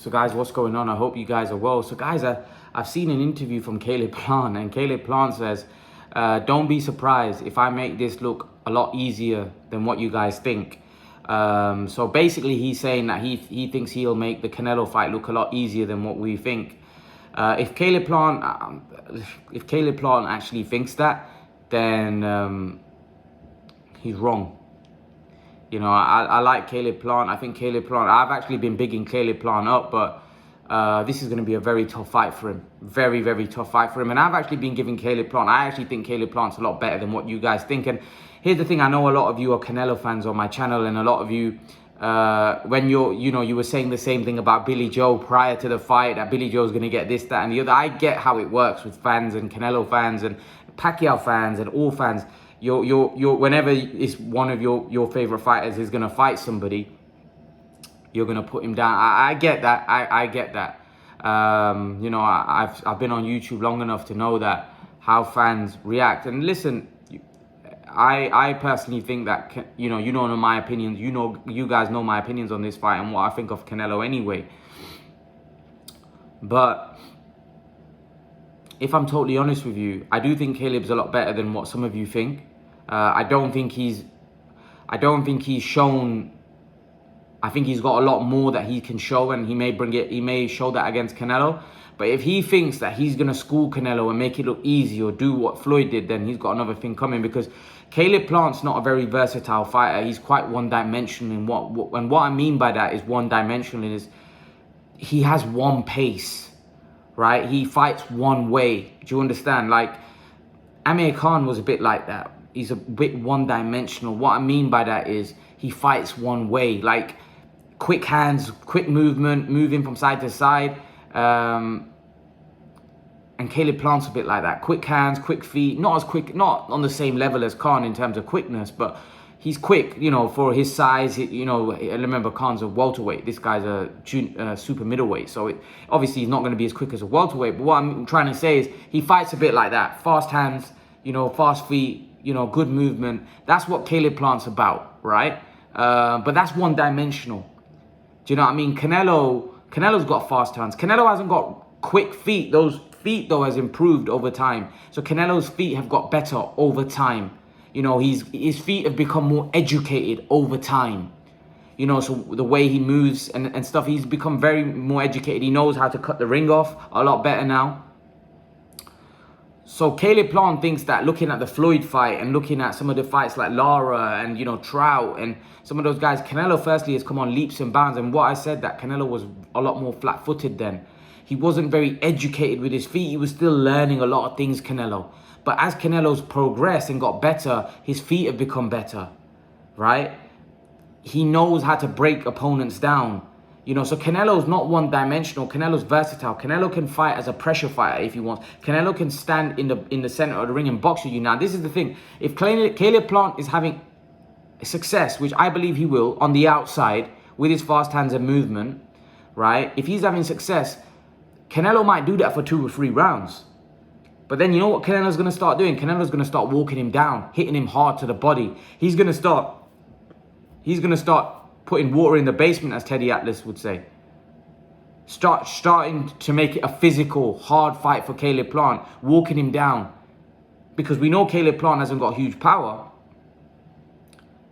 So guys, what's going on? I hope you guys are well. So guys, I've seen an interview from Caleb Plant, and Caleb Plant says, don't be surprised if I make this look a lot easier than what you guys think. So basically he's saying that he thinks he'll make the Canelo fight look a lot easier than what we think. If Caleb Plant actually thinks that, then he's wrong. You know, I like Caleb Plant. I think Caleb Plant, I've actually been bigging Caleb Plant up, but this is going to be a very tough fight for him. Very, very tough fight for him. And I've actually been giving Caleb Plant, I actually think Caleb Plant's a lot better than what you guys think. And here's the thing, I know a lot of you are Canelo fans on my channel, and a lot of you, when you were saying the same thing about Billy Joe prior to the fight, that Billy Joe's going to get this, that, and the other. I get how it works with fans and Canelo fans and Pacquiao fans and all fans. Whenever it's one of your favorite fighters is gonna fight somebody, you're gonna put him down. I get that. I get that. You know, I've been on YouTube long enough to know that how fans react. And listen, I personally think that you know my opinions. You guys know my opinions on this fight and what I think of Canelo anyway. But if I'm totally honest with you, I do think Caleb's a lot better than what some of you think. I don't think he's shown. I think he's got a lot more that he can show, and he may show that against Canelo. But if he thinks that he's gonna school Canelo and make it look easy or do what Floyd did, then he's got another thing coming, because Caleb Plant's not a very versatile fighter. He's quite one-dimensional. And what I mean by that is one-dimensional is he has one pace, right? He fights one way. Do you understand? Like Amir Khan was a bit like that. He's a bit one-dimensional. What I mean by that is he fights one way, like quick hands, quick movement, moving from side to side. And Caleb Plant's a bit like that. Quick hands, quick feet. Not as quick, not on the same level as Khan in terms of quickness, but he's quick, you know, for his size. You know, remember Khan's a welterweight. This guy's a super middleweight. So obviously he's not going to be as quick as a welterweight. But what I'm trying to say is he fights a bit like that. Fast hands, you know, fast feet, you know, good movement. That's what Caleb Plant's about, right? But that's one-dimensional. Do you know what I mean? Canelo's got fast hands. Canelo hasn't got quick feet. Those feet, though, has improved over time. So Canelo's feet have got better over time. You know, his feet have become more educated over time. You know, so the way he moves and stuff, he's become very more educated. He knows how to cut the ring off a lot better now. So Caleb Plant thinks that looking at the Floyd fight and looking at some of the fights like Lara and, you know, Trout and some of those guys, Canelo firstly has come on leaps and bounds. And what I said, that Canelo was a lot more flat-footed then. He wasn't very educated with his feet. He was still learning a lot of things, Canelo. But as Canelo's progressed and got better, his feet have become better, right? He knows how to break opponents down. You know, so Canelo's not one-dimensional. Canelo's versatile. Canelo can fight as a pressure fighter if he wants. Canelo can stand in the center of the ring and box with you. Now, this is the thing. If Caleb Plant is having success, which I believe he will, on the outside with his fast hands and movement, right? If he's having success, Canelo might do that for 2 or 3 rounds. But then you know what Canelo's going to start doing? Canelo's going to start walking him down, hitting him hard to the body. He's going to start putting water in the basement, as Teddy Atlas would say. Starting to make it a physical, hard fight for Caleb Plant, walking him down. Because we know Caleb Plant hasn't got huge power.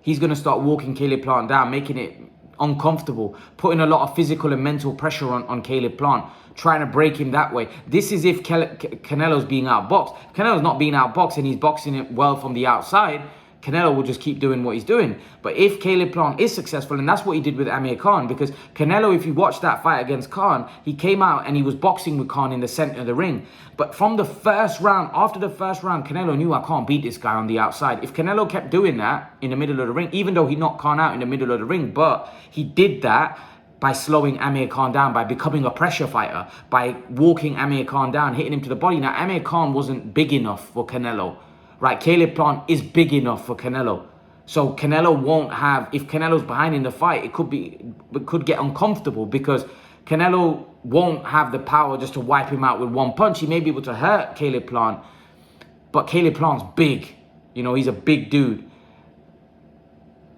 He's going to start walking Caleb Plant down, making it uncomfortable, putting a lot of physical and mental pressure on Caleb Plant, trying to break him that way. This is if Canelo's being outboxed. Canelo's not being outboxed and he's boxing it well from the outside. Canelo will just keep doing what he's doing. But if Caleb Plant is successful, and that's what he did with Amir Khan, because Canelo, if you watch that fight against Khan, he came out and he was boxing with Khan in the center of the ring. But from the first round, after the first round, Canelo knew, I can't beat this guy on the outside. If Canelo kept doing that in the middle of the ring, even though he knocked Khan out in the middle of the ring, but he did that by slowing Amir Khan down, by becoming a pressure fighter, by walking Amir Khan down, hitting him to the body. Now, Amir Khan wasn't big enough for Canelo. Right, Caleb Plant is big enough for Canelo. So Canelo won't have, if Canelo's behind in the fight, it could get uncomfortable, because Canelo won't have the power just to wipe him out with one punch. He may be able to hurt Caleb Plant, but Caleb Plant's big. You know, he's a big dude.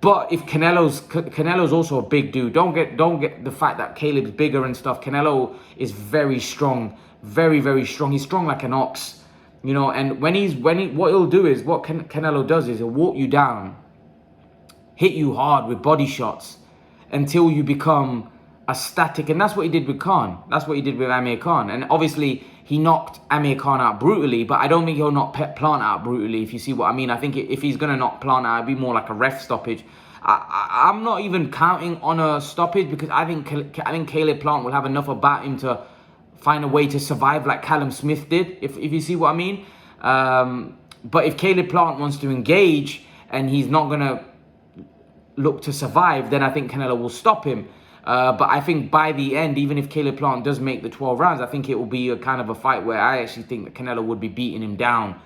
But if Canelo's also a big dude. Don't get the fact that Caleb's bigger and stuff. Canelo is very strong, very, very strong. He's strong like an ox, you know. And what he'll do is, what Canelo does is he'll walk you down, hit you hard with body shots until you become a static. And that's what he did with Khan. That's what he did with Amir Khan. And obviously he knocked Amir Khan out brutally, but I don't think he'll knock Plant out brutally, if you see what I mean. I think if he's going to knock Plant out, it'd be more like a ref stoppage. I'm not even counting on a stoppage, because I think Caleb Plant will have enough about him to find a way to survive like Callum Smith did, if you see what I mean. But if Caleb Plant wants to engage and he's not going to look to survive, then I think Canelo will stop him. But I think by the end, even if Caleb Plant does make the 12 rounds, I think it will be a kind of a fight where I actually think that Canelo would be beating him down.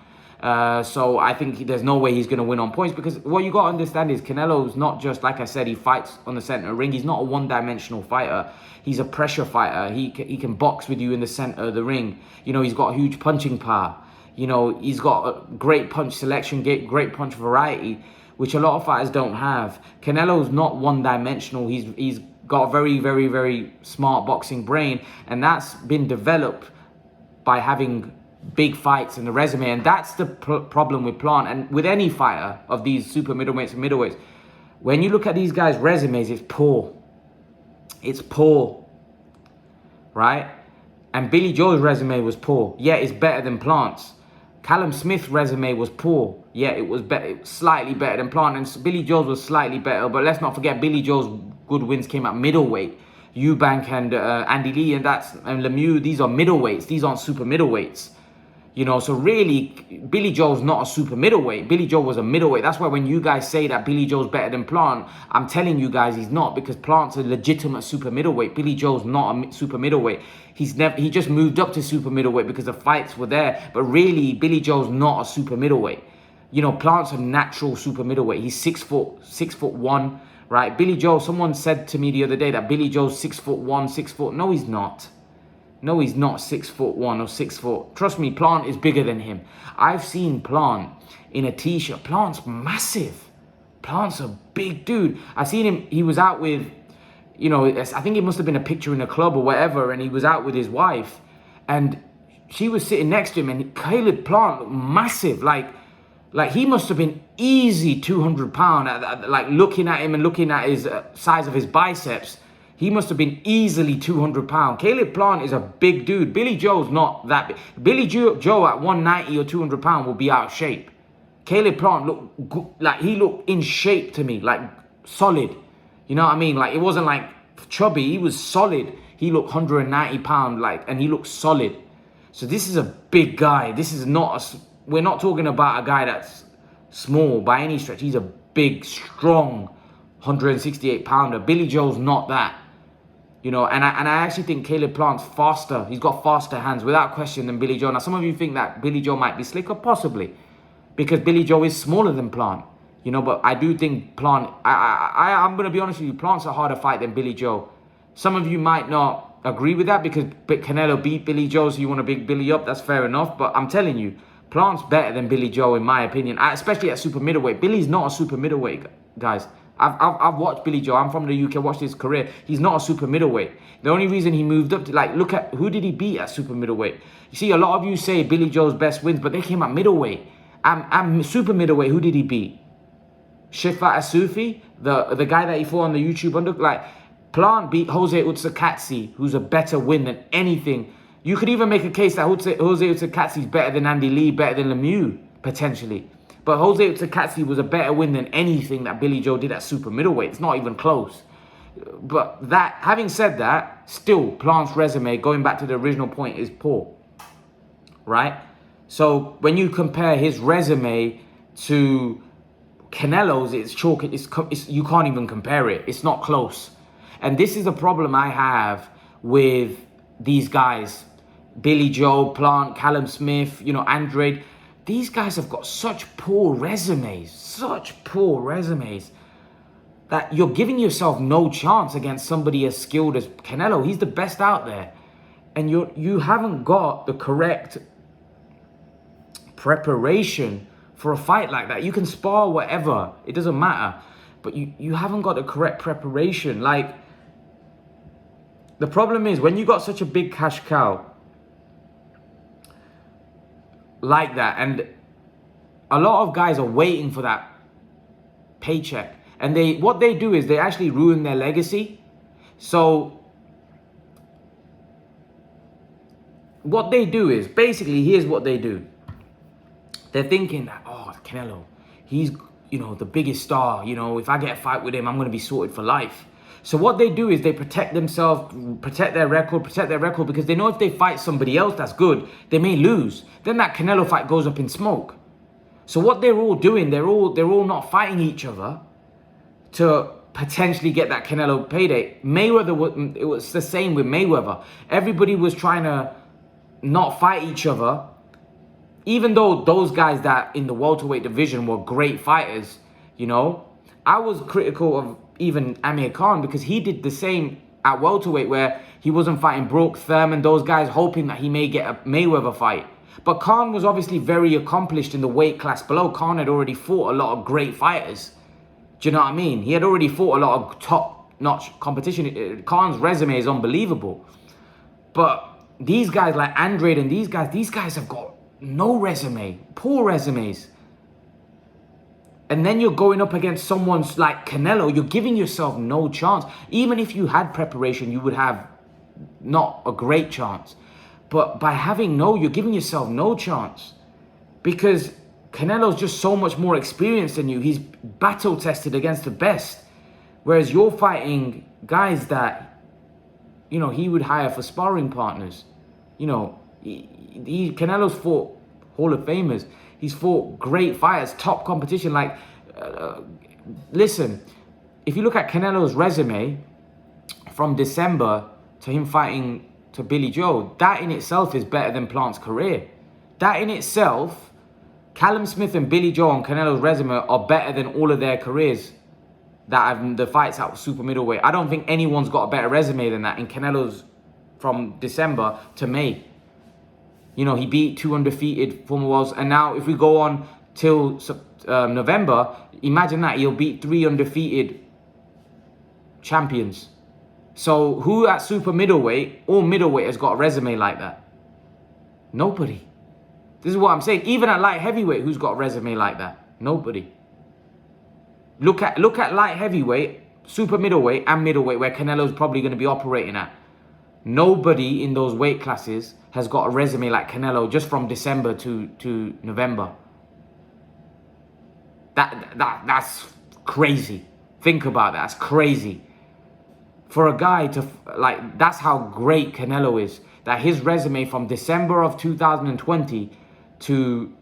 So I think there's no way he's going to win on points, because what you got to understand is Canelo's not just, like I said, he fights on the center ring. He's not a one-dimensional fighter. He's a pressure fighter. He can box with you in the center of the ring. You know, he's got huge punching power. You know, he's got a great punch selection, great punch variety, which a lot of fighters don't have. Canelo's not one-dimensional. He's got a very, very, very smart boxing brain, and that's been developed by having big fights in the resume. And that's the problem with Plant and with any fighter of these super middleweights and middleweights. When you look at these guys' resumes, it's poor. It's poor, right? And Billy Joe's resume was poor. Yeah, it's better than Plant's. Callum Smith's resume was poor. Yeah, it was slightly better than Plant, and Billy Joe's was slightly better. But let's not forget, Billy Joe's good wins came at middleweight. Eubank and Andy Lee and Lemieux, these are middleweights. These aren't super middleweights. You know, so really, Billy Joe's not a super middleweight. Billy Joe was a middleweight. That's why when you guys say that Billy Joe's better than Plant, I'm telling you guys he's not, because Plant's a legitimate super middleweight. Billy Joe's not a super middleweight. He just moved up to super middleweight because the fights were there. But really, Billy Joe's not a super middleweight. You know, Plant's a natural super middleweight. He's 6'1", right? Billy Joe, someone said to me the other day that Billy Joe's 6'1", 6 foot. No, he's not. No, he's not 6'1" or 6 foot. Trust me, Plant is bigger than him. I've seen Plant in a t-shirt. Plant's massive. Plant's a big dude. I seen him, he was out with, you know, I think it must have been a picture in a club or whatever, and he was out with his wife, and she was sitting next to him, and Caleb Plant looked massive. Like he must have been easy 200 pound, like looking at him and looking at his size of his biceps. He must have been easily 200 pound. Caleb Plant is a big dude. Billy Joe's not that big. Billy Joe at 190 or 200 pound will be out of shape. Caleb Plant looked good, like he looked in shape to me, like solid. You know what I mean? Like it wasn't like chubby. He was solid. He looked 190 pound, and he looked solid. So this is a big guy. This is not we're not talking about a guy that's small by any stretch. He's a big, strong 168 pounder. Billy Joe's not that. You know, and I actually think Caleb Plant's faster. He's got faster hands, without question, than Billy Joe. Now, some of you think that Billy Joe might be slicker, possibly, because Billy Joe is smaller than Plant. You know, but I do think Plant, I'm going to be honest with you, Plant's a harder fight than Billy Joe. Some of you might not agree with that because Canelo beat Billy Joe, so you want to big Billy up. That's fair enough. But I'm telling you, Plant's better than Billy Joe, in my opinion, especially at super middleweight. Billy's not a super middleweight, guys. I've watched Billy Joe. I'm from the UK. Watched his career. He's not a super middleweight. The only reason he moved up to, look at who did he beat at super middleweight. You see, a lot of you say Billy Joe's best wins, but they came at middleweight. I'm super middleweight. Who did he beat? Shifat Asufi, the guy that he fought on the YouTube Plant beat Jose Utsakatsi, who's a better win than anything. You could even make a case that Jose Utsakatsi is better than Andy Lee, better than Lemieux, potentially. But Jose Utsakatsi was a better win than anything that Billy Joe did at super middleweight. It's not even close. But having said that, still, Plant's resume, going back to the original point, is poor. Right? So when you compare his resume to Canelo's, it's chalk. You can't even compare it. It's not close. And this is a problem I have with these guys. Billy Joe, Plant, Callum Smith, Andrade. These guys have got such poor resumes, that you're giving yourself no chance against somebody as skilled as Canelo. He's the best out there. And you haven't got the correct preparation for a fight like that. You can spar whatever. It doesn't matter. but you haven't got the correct preparation. Like, the problem is when you got such a big cash cow like that, and a lot of guys are waiting for that paycheck, and what they do is they actually ruin their legacy. So what they do is, basically, here's what they do. They're thinking that, oh, Canelo, he's, the biggest star. If I get a fight with him, I'm going to be sorted for life. So what they do is they protect themselves, protect their record, because they know if they fight somebody else that's good, they may lose. Then that Canelo fight goes up in smoke. So what they're all doing, they're all not fighting each other to potentially get that Canelo payday. Mayweather, it was the same with Mayweather. Everybody was trying to not fight each other, even though those guys that in the welterweight division were great fighters. I was critical of even Amir Khan because he did the same at welterweight, where he wasn't fighting Brook, Thurman, those guys, hoping that he may get a Mayweather fight. But Khan was obviously very accomplished in the weight class below. Khan had already fought a lot of great fighters. Do you know what I mean? He had already fought a lot of top-notch competition. Khan's resume is unbelievable. But these guys like Andrade and these guys have got no resume, poor resumes. And then you're going up against someone like Canelo. You're giving yourself no chance. Even if you had preparation, you would have not a great chance. But by you're giving yourself no chance. Because Canelo's just so much more experienced than you. He's battle-tested against the best. Whereas you're fighting guys that, he would hire for sparring partners. Canelo's fought Hall of Famers. He's fought great fighters, top competition. Listen, if you look at Canelo's resume from December to him fighting to Billy Joe, that in itself is better than Plant's career. That in itself, Callum Smith and Billy Joe on Canelo's resume are better than all of their careers that have the fights at super middleweight. I don't think anyone's got a better resume than that in Canelo's from December to May. He beat 2 undefeated former worlds. And now if we go on till November, imagine that. He'll beat 3 undefeated champions. So who at super middleweight or middleweight has got a resume like that? Nobody. This is what I'm saying. Even at light heavyweight, who's got a resume like that? Nobody. Look at light heavyweight, super middleweight and middleweight, where Canelo's probably going to be operating at. Nobody in those weight classes has got a resume like Canelo just from December to November. That's crazy. Think about that. That's crazy. For a guy to, that's how great Canelo is. That his resume from December of 2020 to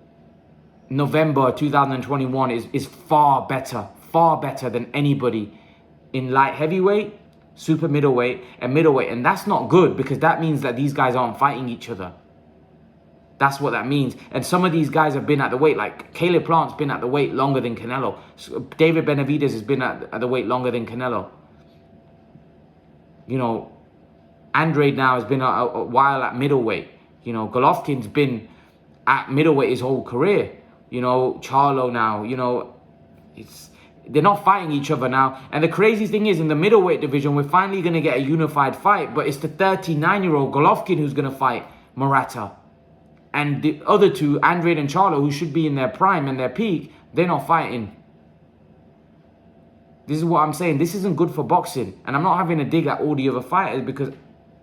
November 2021 is far better than anybody in light heavyweight, super middleweight, and middleweight. And that's not good, because that means that these guys aren't fighting each other. That's what that means. And some of these guys have been at the weight, like Caleb Plant's been at the weight longer than Canelo. David Benavidez has been at the weight longer than Canelo. Andrade now has been a while at middleweight. Golovkin's been at middleweight his whole career. Charlo now, they're not fighting each other now. And the crazy thing is, in the middleweight division, we're finally going to get a unified fight. But it's the 39-year-old Golovkin who's going to fight Murata. And the other two, Andrade and Charlo, who should be in their prime and their peak, they're not fighting. This is what I'm saying. This isn't good for boxing. And I'm not having a dig at all the other fighters, because,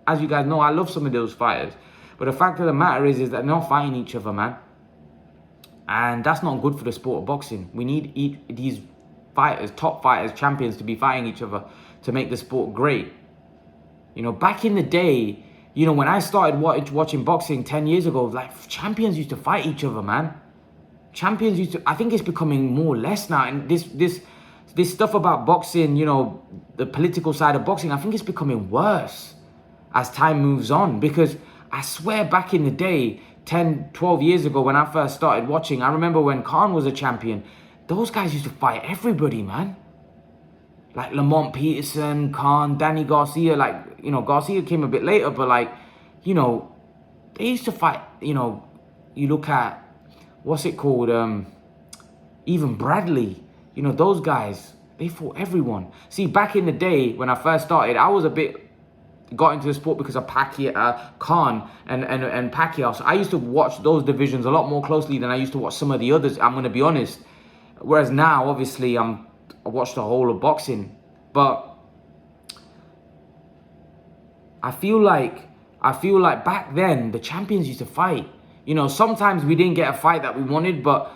as you guys know, I love some of those fighters. But the fact of the matter is that they're not fighting each other, man. And that's not good for the sport of boxing. We need these fighters, top fighters, champions, to be fighting each other to make the sport great. Back in the day, when I started watching boxing 10 years ago, champions used to fight each other, man. Champions used to... I think it's becoming more or less now. And this stuff about boxing, the political side of boxing, I think it's becoming worse as time moves on. Because I swear, back in the day, 10, 12 years ago, when I first started watching, I remember when Khan was a champion, those guys used to fight everybody, man. Like Lamont Peterson, Khan, Danny Garcia. Garcia came a bit later, but they used to fight. You look at, what's it called? Even Bradley. Those guys, they They fought everyone. See, back in the day when I first started, I was got into the sport because of Khan and Pacquiao. So I used to watch those divisions a lot more closely than I used to watch some of the others. I'm going to be honest. Whereas now, obviously, I watch the whole of boxing. But I feel like back then the champions used to fight. You know, sometimes we didn't get a fight that we wanted, but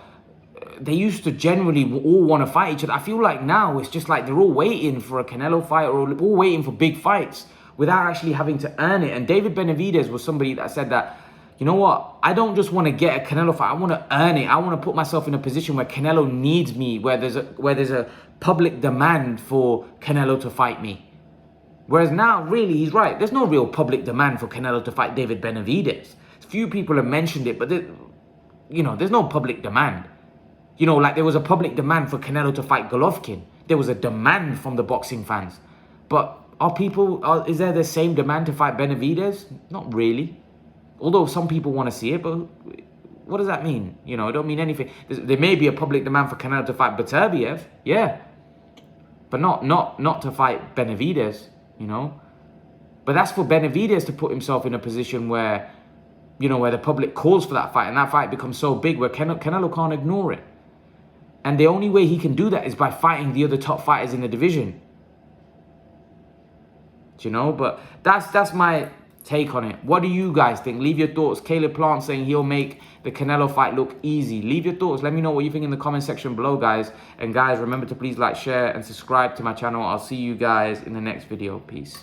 they used to generally all want to fight each other. I feel like now it's just like they're all waiting for a Canelo fight or all waiting for big fights without actually having to earn it. And David Benavidez was somebody that said that, you know what, I don't just want to get a Canelo fight, I want to earn it. I want to put myself in a position where Canelo needs me, where there's a public demand for Canelo to fight me. Whereas now, really, he's right. There's no real public demand for Canelo to fight David Benavidez. Few people have mentioned it, but there's no public demand. You know, like there was a public demand for Canelo to fight Golovkin. There was a demand from the boxing fans. But is there the same demand to fight Benavidez? Not really. Although some people want to see it, but what does that mean? You know, it don't mean anything. There may be a public demand for Canelo to fight Beterbiev, yeah. But not to fight Benavidez, you know. But that's for Benavidez to put himself in a position where, you know, where the public calls for that fight, and that fight becomes so big where Canelo can't ignore it. And the only way he can do that is by fighting the other top fighters in the division. Do you know? But that's my take on it. What do you guys think? Leave your thoughts. Caleb Plant saying he'll make the Canelo fight look easy. Leave your thoughts. Let me know what you think in the comment section below, guys. And guys, remember to please like, share, and subscribe to my channel. I'll see you guys in the next video. Peace.